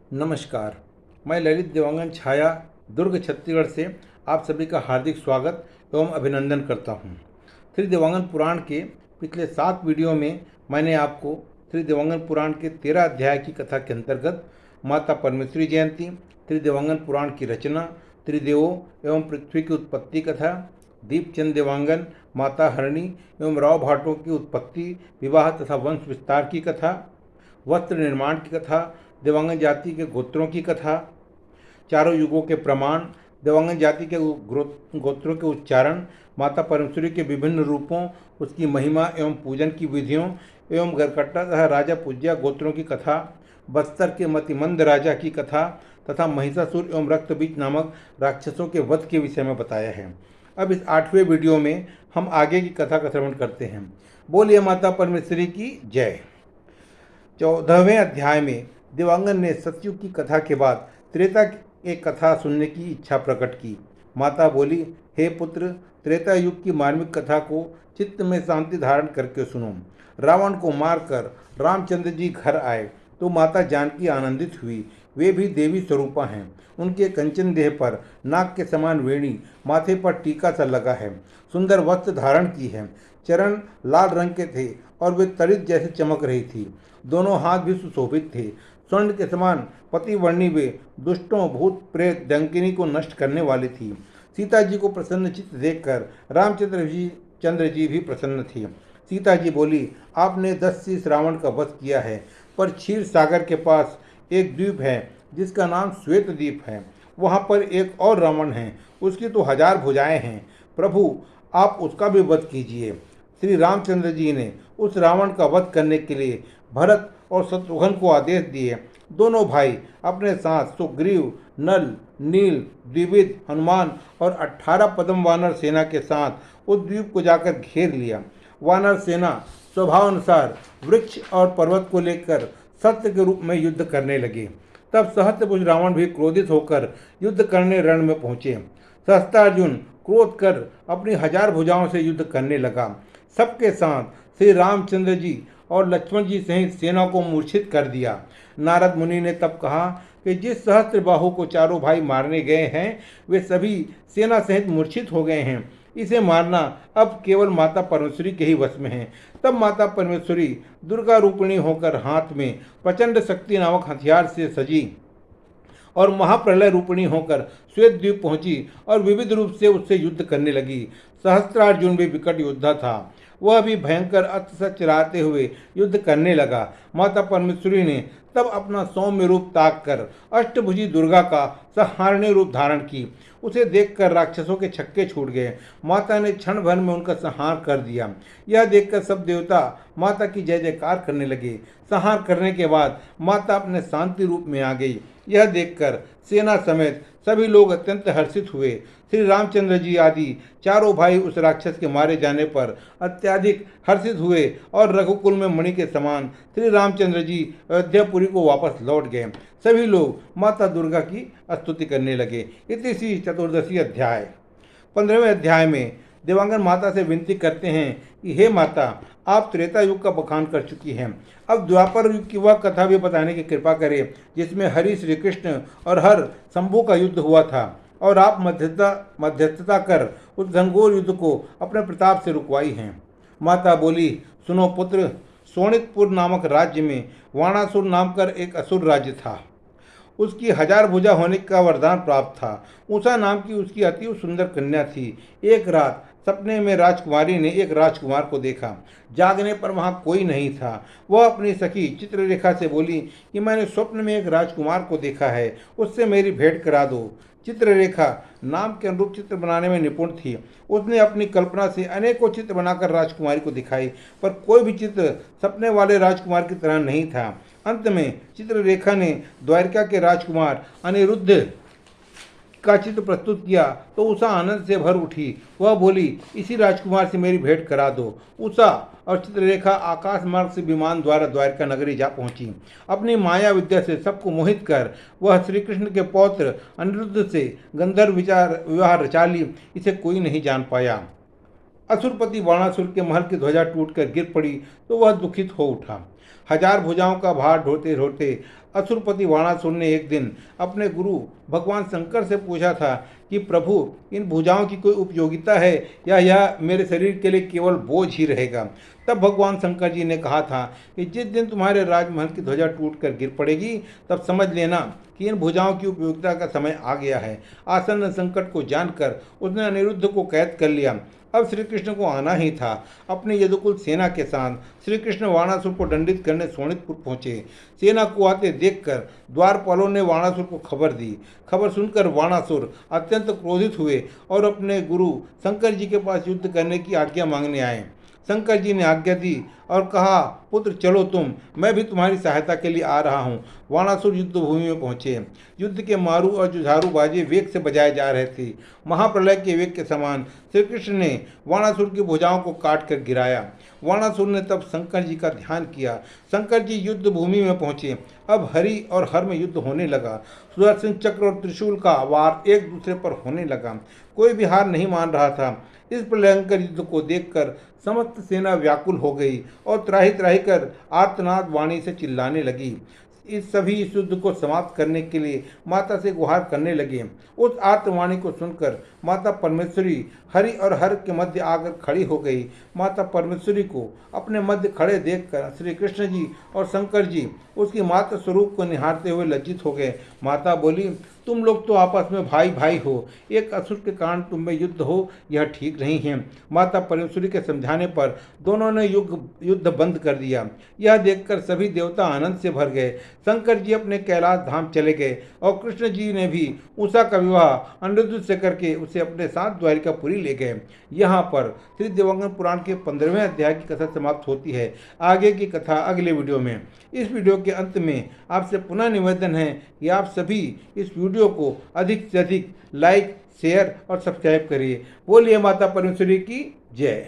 नमस्कार। मैं ललित देवांगन छाया दुर्ग छत्तीसगढ़ से आप सभी का हार्दिक स्वागत एवं अभिनंदन करता हूं। श्री देवांगन पुराण के पिछले 7 वीडियो में मैंने आपको श्री देवांगन पुराण के 13 अध्याय की कथा के अंतर्गत माता परमेश्वरी जयंती, श्री देवांगन पुराण की रचना, त्रिदेवों एवं पृथ्वी की उत्पत्ति कथा, दीपचंद देवांगन, माता हरणी एवं राव भाटों की उत्पत्ति, विवाह तथा वंश विस्तार की कथा, वस्त्र निर्माण की कथा, देवांगन जाति के गोत्रों की कथा, चारों युगों के प्रमाण, देवांगन जाति के गोत्रों के उच्चारण, माता परमेश्वरी के विभिन्न रूपों, उसकी महिमा एवं पूजन की विधियों एवं गरकट्टा तथा राजा पूज्या गोत्रों की कथा, बस्तर के मतिमंद राजा की कथा तथा महिषासुर एवं रक्तबीज नामक राक्षसों के वध के विषय में बताया है। अब इस 8वें वीडियो में हम आगे की कथा का श्रवण करते हैं। बोलिए माता परमेश्वरी की जय। 14वें अध्याय में देवांगन ने सतयुग की कथा के बाद त्रेता की कथा सुनने की इच्छा प्रकट की। माता बोली, हे पुत्र, त्रेता युग की मार्मिक कथा को चित्त में शांति धारण करके सुनो। रावण को मारकर रामचंद्र जी घर आए तो माता जानकी आनंदित हुई। वे भी देवी स्वरूपा हैं। उनके कंचन देह पर नाग के समान वेणी, माथे पर टीका सा लगा है, सुंदर वस्त्र धारण की है, चरण लाल रंग के थे और वे तड़ित जैसे चमक रही थी। दोनों हाथ भी सुशोभित थे। स्वर्ण के समान पतिवर्णी वे दुष्टों, भूत प्रेत, डंकिनी को नष्ट करने वाली थी। सीता जी को प्रसन्न चित्त देखकर चंद्र जी भी प्रसन्न थी। सीता जी बोली, आपने 10 शीश रावण का वध किया है, पर क्षीर सागर के पास एक द्वीप है जिसका नाम श्वेत द्वीप है। वहाँ पर एक और रावण है, उसकी तो 1000 भुजाएं हैं। प्रभु, आप उसका भी वध कीजिए। श्री रामचंद्र जी ने उस रावण का वध करने के लिए भरत और शत्रुघ्न को आदेश दिए। दोनों भाई अपने साथ सुग्रीव, नल, नील, द्विविद, हनुमान और 18 पद्म वानर सेना के साथ उस द्वीप को जाकर घेर लिया। वानर सेना स्वभाव अनुसार वृक्ष और पर्वत को लेकर सत्य के रूप में युद्ध करने लगे। तब सहस्त्रभुज रावण भी क्रोधित होकर युद्ध करने रण में पहुंचे। सहस्त्रार्जुन क्रोध कर अपनी 1000 भुजाओं से युद्ध करने लगा। सबके साथ श्री रामचंद्र जी और लक्ष्मण जी सहित सेना को मूर्छित कर दिया। नारद मुनि ने तब कहा कि जिस सहस्त्र बाहु को चारों भाई मारने गए हैं, वे सभी सेना सहित मूर्छित हो गए हैं। इसे मारना अब केवल माता परमेश्वरी के ही वश में है। तब माता परमेश्वरी दुर्गा रूपिणी होकर हाथ में प्रचंड शक्ति नामक हथियार से सजी और महाप्रलय रूपिणी होकर श्वेत द्वीप पहुंची और विविध रूप से उससे युद्ध करने लगी। सहस्त्रार्जुन भी विकट योद्धा था। वह भी भयंकर अस्त्र चलाते हुए युद्ध करने लगा। माता परमेश्वरी ने तब अपना सौम्य रूप ताक कर अष्टभुजी दुर्गा का संहारणी रूप धारण की। उसे देखकर राक्षसों के छक्के छूट गए। माता ने क्षण भर में उनका संहार कर दिया। यह देखकर सब देवता माता की जय जयकार करने लगे। संहार करने के बाद माता अपने शांति रूप में आ गई। यह देखकर सेना समेत सभी लोग अत्यंत हर्षित हुए। श्री रामचंद्र जी आदि चारों भाई उस राक्षस के मारे जाने पर अत्यधिक हर्षित हुए और रघुकुल में मणि के समान श्री रामचंद्र जी अयोध्यापुरी को वापस लौट गए। सभी लोग माता दुर्गा की स्तुति करने लगे। इति श्री चतुर्दशी अध्याय। 15वें अध्याय में देवांगन माता से विनती करते हैं कि हे माता, आप त्रेता युग का बखान कर चुकी हैं। अब द्वापर युग की वह कथा भी बताने की कृपा करें जिसमें हरि, श्री कृष्ण और हर शंभु का युद्ध हुआ था और आप मध्यस्थता कर उस घनघोर युद्ध को अपने प्रताप से रुकवाई हैं। माता बोली, सुनो पुत्र, सोनितपुर नामक राज्य में वाणासुर नाम कर एक असुर राज्य था। उसकी 1000 भुजा होने का वरदान प्राप्त था। उषा नाम की उसकी अति सुंदर कन्या थी। एक रात सपने में राजकुमारी ने एक राजकुमार को देखा। जागने पर वहाँ कोई नहीं था। वह अपनी सखी चित्ररेखा से बोली कि मैंने स्वप्न में एक राजकुमार को देखा है, उससे मेरी भेंट करा दो। चित्ररेखा नाम के अनुरूप चित्र बनाने में निपुण थी। उसने अपनी कल्पना से अनेकों चित्र बनाकर राजकुमारी को दिखाई, पर कोई भी चित्र सपने वाले राजकुमार की तरह नहीं था। अंत में चित्ररेखा ने द्वारिका के राजकुमार अनिरुद्ध का चित्र प्रस्तुत किया तो उषा आनंद से भर उठी। वह बोली, इसी राजकुमार से मेरी भेंट करा दो। उषा और चित्ररेखा आकाश मार्ग से विमान द्वारा द्वारका नगरी जा पहुंची। अपनी माया विद्या से सबको मोहित कर वह श्री कृष्ण के पौत्र अनिरुद्ध से गंधर्व विवाह रचा ली। इसे कोई नहीं जान पाया। असुरपति बाणासुर के महल की ध्वजा टूटकर गिर पड़ी तो वह दुखित हो उठा। हजार भुजाओं का भार ढोते ढोते असुरपति बाणासुर ने एक दिन अपने गुरु भगवान शंकर से पूछा था कि प्रभु, इन भुजाओं की कोई उपयोगिता है या यह मेरे शरीर के लिए केवल बोझ ही रहेगा। तब भगवान शंकर जी ने कहा था कि जिस दिन तुम्हारे राजमहल की ध्वजा टूटकर गिर पड़ेगी तब समझ लेना कि इन भुजाओं की उपयोगिता का समय आ गया है। आसन्न संकट को जानकर उसने अनिरुद्ध को कैद कर लिया। अब श्री कृष्ण को आना ही था। अपनी यदुकुल सेना के साथ श्री कृष्ण वाणासुर को दंडित करने शोणितपुर पहुंचे। सेना को आते देखकर द्वारपालों ने वाणासुर को खबर दी। खबर सुनकर वाणासुर अत्यंत क्रोधित हुए और अपने गुरु शंकर जी के पास युद्ध करने की आज्ञा मांगने आए। शंकर जी ने आज्ञा दी और कहा, पुत्र चलो तुम, मैं भी तुम्हारी सहायता के लिए आ रहा हूँ। वाणासुर युद्ध भूमि में पहुंचे। युद्ध के मारू और जुझारू बाजे वेग से बजाए जा रहे थे। महाप्रलय के वेग के समान श्री कृष्ण ने वाणासुर की भुजाओं को काट कर गिराया। वाणासुर ने तब शंकर जी का ध्यान किया। शंकर जी युद्ध भूमि में पहुंचे। अब हरि और हर में युद्ध होने लगा। सुदर्शन चक्र और त्रिशूल का वार एक दूसरे पर होने लगा। कोई भी हार नहीं मान रहा था। इस प्रलयंकर युद्ध को देखकर समस्त सेना व्याकुल हो गई और त्राही त्राही कर आर्तनाद वाणी से चिल्लाने लगी। इस युद्ध को समाप्त करने के लिए माता से गुहार करने लगे। उस आर्तवाणी को सुनकर माता परमेश्वरी हरि और हर के मध्य आकर खड़ी हो गई। माता परमेश्वरी को अपने मध्य खड़े देखकर श्री कृष्ण जी और शंकर जी उसकी माता स्वरूप को निहारते हुए लज्जित हो गए। माता बोली, तुम लोग तो आपस में भाई भाई हो, एक असुर के कारण तुम में युद्ध हो, यह ठीक नहीं है। माता परमेश्वरी के समझाने पर दोनों ने युद्ध बंद कर दिया। यह देखकर सभी देवता आनंद से भर गए। शंकर जी अपने कैलाश धाम चले गए और कृष्ण जी ने भी उषा का विवाह अनिरुद्ध से करके उसे अपने साथ द्वारिकापुरी ले गए। यहाँ पर श्री देवांगन पुराण के 15वें अध्याय की कथा समाप्त होती है। आगे की कथा अगले वीडियो में। इस वीडियो के अंत में आपसे पुनः निवेदन है कि आप सभी इस वीडियो को अधिक से अधिक लाइक, शेयर और सब्सक्राइब करिए। बोलिए माता परमेश्वरी की जय।